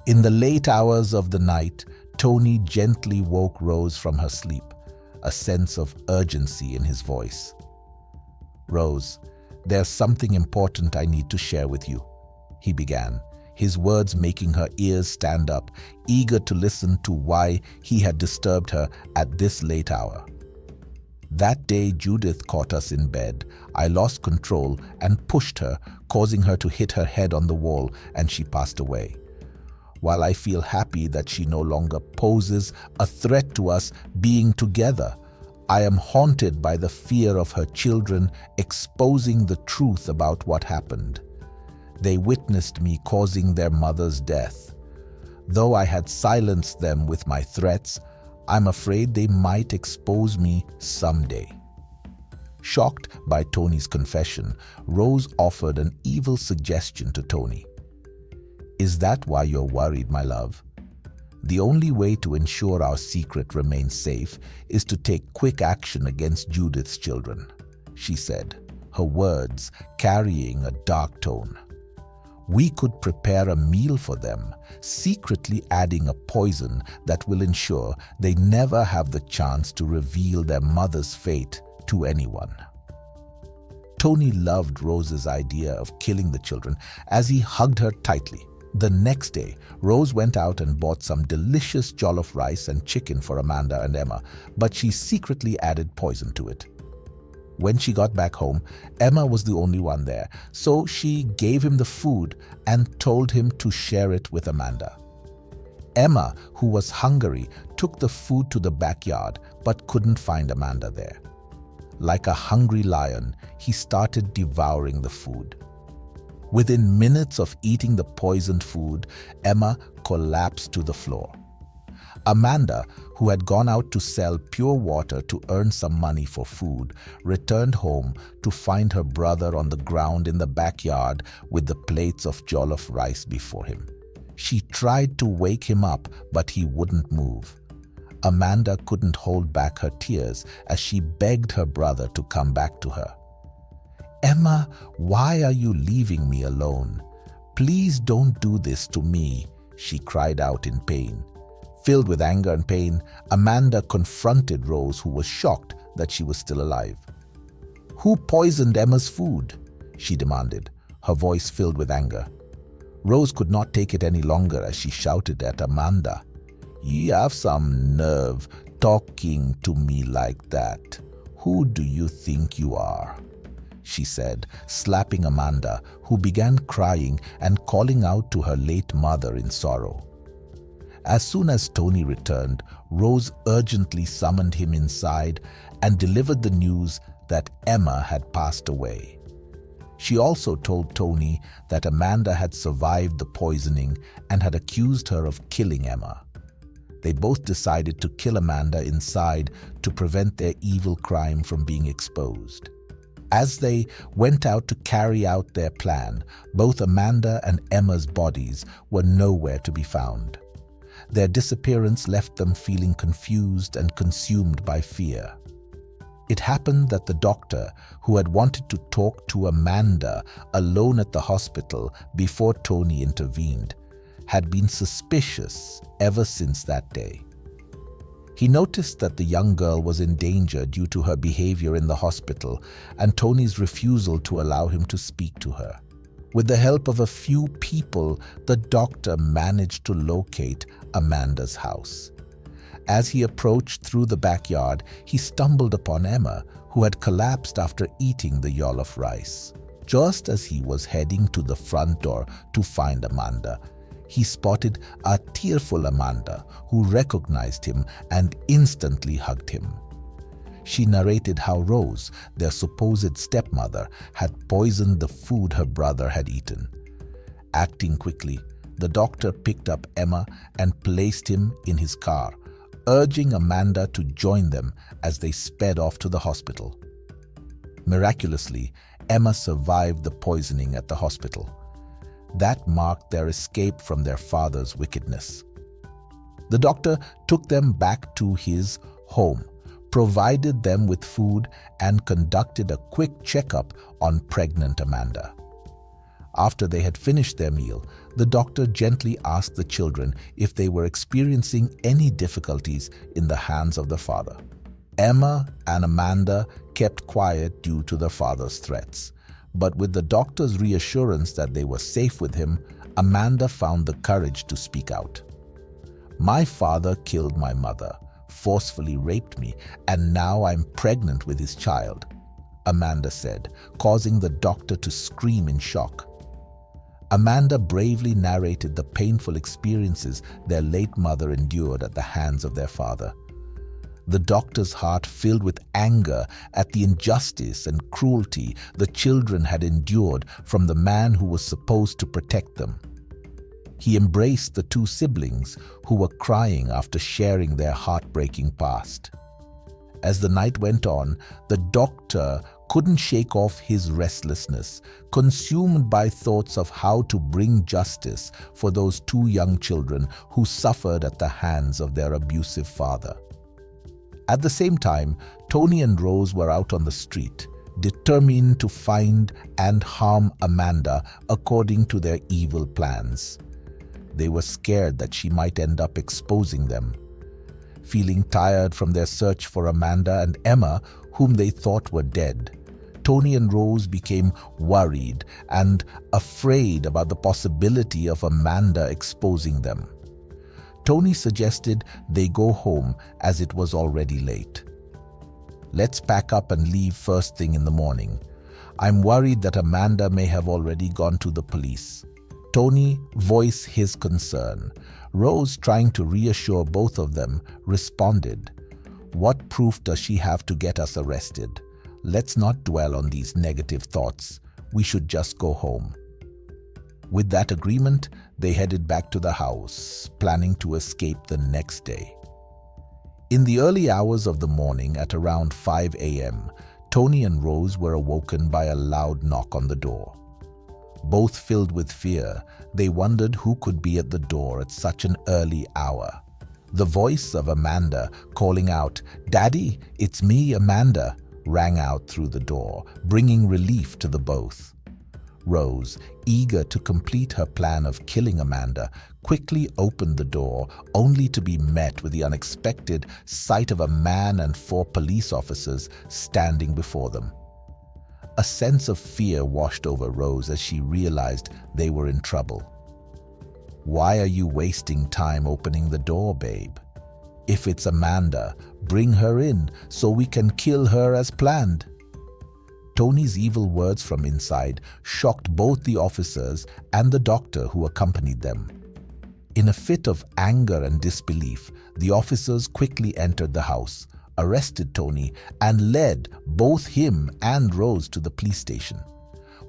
In the late hours of the night, Tony gently woke Rose from her sleep, a sense of urgency in his voice. "Rose, there's something important I need to share with you," he began, his words making her ears stand up, eager to listen to why he had disturbed her at this late hour. "That day Judith caught us in bed, I lost control and pushed her, causing her to hit her head on the wall, and she passed away. While I feel happy that she no longer poses a threat to us being together, I am haunted by the fear of her children exposing the truth about what happened. They witnessed me causing their mother's death. Though I had silenced them with my threats, I'm afraid they might expose me someday." Shocked by Tony's confession, Rose offered an evil suggestion to Tony. "Is that why you're worried, my love? The only way to ensure our secret remains safe is to take quick action against Judith's children," she said, her words carrying a dark tone. "We could prepare a meal for them, secretly adding a poison that will ensure they never have the chance to reveal their mother's fate to anyone." Tony loved Rose's idea of killing the children as he hugged her tightly. The next day, Rose went out and bought some delicious jollof rice and chicken for Amanda and Emma, but she secretly added poison to it. When she got back home, Emma was the only one there, so she gave him the food and told him to share it with Amanda. Emma, who was hungry, took the food to the backyard but couldn't find Amanda there. Like a hungry lion, he started devouring the food. Within minutes of eating the poisoned food, Emma collapsed to the floor. Amanda, who had gone out to sell pure water to earn some money for food, returned home to find her brother on the ground in the backyard with the plates of jollof rice before him. She tried to wake him up, but he wouldn't move. Amanda couldn't hold back her tears as she begged her brother to come back to her. "Emma, why are you leaving me alone? Please don't do this to me," she cried out in pain. Filled with anger and pain, Amanda confronted Rose, who was shocked that she was still alive. "Who poisoned Emma's food?" she demanded, her voice filled with anger. Rose could not take it any longer as she shouted at Amanda, "You have some nerve talking to me like that. Who do you think you are?" she said, slapping Amanda, who began crying and calling out to her late mother in sorrow. As soon as Tony returned, Rose urgently summoned him inside and delivered the news that Emma had passed away. She also told Tony that Amanda had survived the poisoning and had accused her of killing Emma. They both decided to kill Amanda inside to prevent their evil crime from being exposed. As they went out to carry out their plan, both Amanda and Emma's bodies were nowhere to be found. Their disappearance left them feeling confused and consumed by fear. It happened that the doctor, who had wanted to talk to Amanda alone at the hospital before Tony intervened, had been suspicious ever since that day. He noticed that the young girl was in danger due to her behavior in the hospital and Tony's refusal to allow him to speak to her. With the help of a few people, the doctor managed to locate Amanda's house. As he approached through the backyard, he stumbled upon Emma, who had collapsed after eating the jollof rice. Just as he was heading to the front door to find Amanda, he spotted a tearful Amanda, who recognized him and instantly hugged him. She narrated how Rose, their supposed stepmother, had poisoned the food her brother had eaten. Acting quickly, the doctor picked up Emma and placed him in his car, urging Amanda to join them as they sped off to the hospital. Miraculously, Emma survived the poisoning at the hospital. That marked their escape from their father's wickedness. The doctor took them back to his home, provided them with food, and conducted a quick checkup on pregnant Amanda. After they had finished their meal, the doctor gently asked the children if they were experiencing any difficulties in the hands of the father. Emma and Amanda kept quiet due to the father's threats, but with the doctor's reassurance that they were safe with him, Amanda found the courage to speak out. "My father killed my mother, forcefully raped me, and now I'm pregnant with his child," Amanda said, causing the doctor to scream in shock. Amanda bravely narrated the painful experiences their late mother endured at the hands of their father. The doctor's heart filled with anger at the injustice and cruelty the children had endured from the man who was supposed to protect them. He embraced the two siblings who were crying after sharing their heartbreaking past. As the night went on, the doctor couldn't shake off his restlessness, consumed by thoughts of how to bring justice for those two young children who suffered at the hands of their abusive father. At the same time, Tony and Rose were out on the street, determined to find and harm Amanda according to their evil plans. They were scared that she might end up exposing them. Feeling tired from their search for Amanda and Emma, whom they thought were dead, Tony and Rose became worried and afraid about the possibility of Amanda exposing them. Tony suggested they go home as it was already late. "Let's pack up and leave first thing in the morning. I'm worried that Amanda may have already gone to the police." Tony voiced his concern. Rose, trying to reassure both of them, responded, "What proof does she have to get us arrested? Let's not dwell on these negative thoughts. We should just go home." With that agreement, they headed back to the house, planning to escape the next day. In the early hours of the morning at around 5 a.m., Tony and Rose were awoken by a loud knock on the door. Both filled with fear, they wondered who could be at the door at such an early hour. The voice of Amanda calling out, "Daddy, it's me, Amanda," rang out through the door, bringing relief to the both. Rose, eager to complete her plan of killing Amanda, quickly opened the door, only to be met with the unexpected sight of a man and 4 police officers standing before them. A sense of fear washed over Rose as she realized they were in trouble. "Why are you wasting time opening the door, babe? If it's Amanda, bring her in so we can kill her as planned." Tony's evil words from inside shocked both the officers and the doctor who accompanied them. In a fit of anger and disbelief, the officers quickly entered the house, arrested Tony, and led both him and Rose to the police station.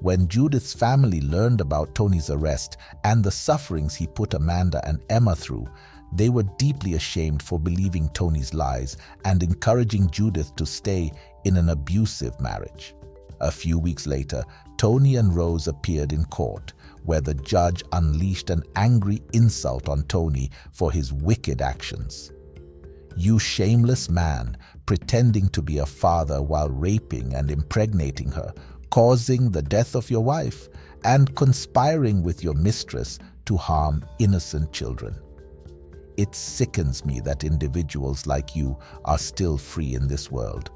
When Judith's family learned about Tony's arrest and the sufferings he put Amanda and Emma through, they were deeply ashamed for believing Tony's lies and encouraging Judith to stay in an abusive marriage. A few weeks later, Tony and Rose appeared in court, where the judge unleashed an angry insult on Tony for his wicked actions. "You shameless man, pretending to be a father while raping and impregnating her, causing the death of your wife, and conspiring with your mistress to harm innocent children. It sickens me that individuals like you are still free in this world,"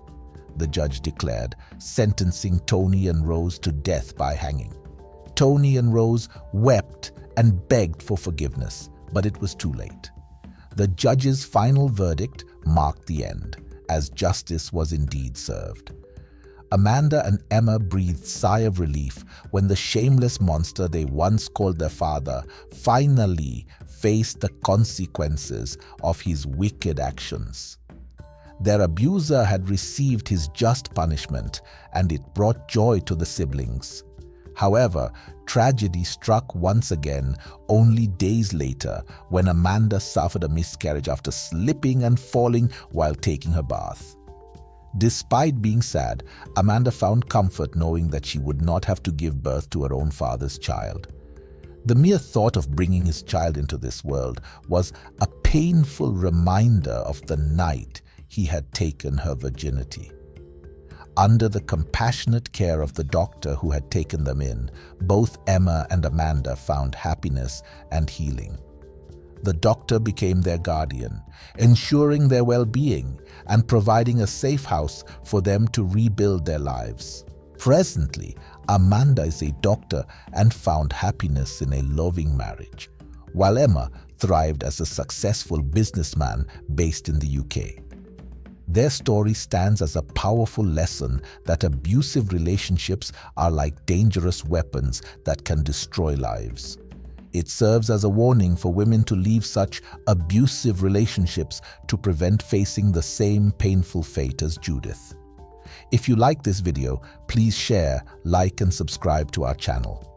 the judge declared, sentencing Tony and Rose to death by hanging. Tony and Rose wept and begged for forgiveness, but it was too late. The judge's final verdict marked the end, as justice was indeed served. Amanda and Emma breathed a sigh of relief when the shameless monster they once called their father finally faced the consequences of his wicked actions. Their abuser had received his just punishment, and it brought joy to the siblings. However, tragedy struck once again only days later when Amanda suffered a miscarriage after slipping and falling while taking her bath. Despite being sad, Amanda found comfort knowing that she would not have to give birth to her own father's child. The mere thought of bringing his child into this world was a painful reminder of the night he had taken her virginity. Under the compassionate care of the doctor who had taken them in, both Emma and Amanda found happiness and healing. The doctor became their guardian, ensuring their well-being and providing a safe house for them to rebuild their lives. Presently, Amanda is a doctor and found happiness in a loving marriage, while Emma thrived as a successful businessman based in the UK. Their story stands as a powerful lesson that abusive relationships are like dangerous weapons that can destroy lives. It serves as a warning for women to leave such abusive relationships to prevent facing the same painful fate as Judith. If you like this video, please share, like, and subscribe to our channel.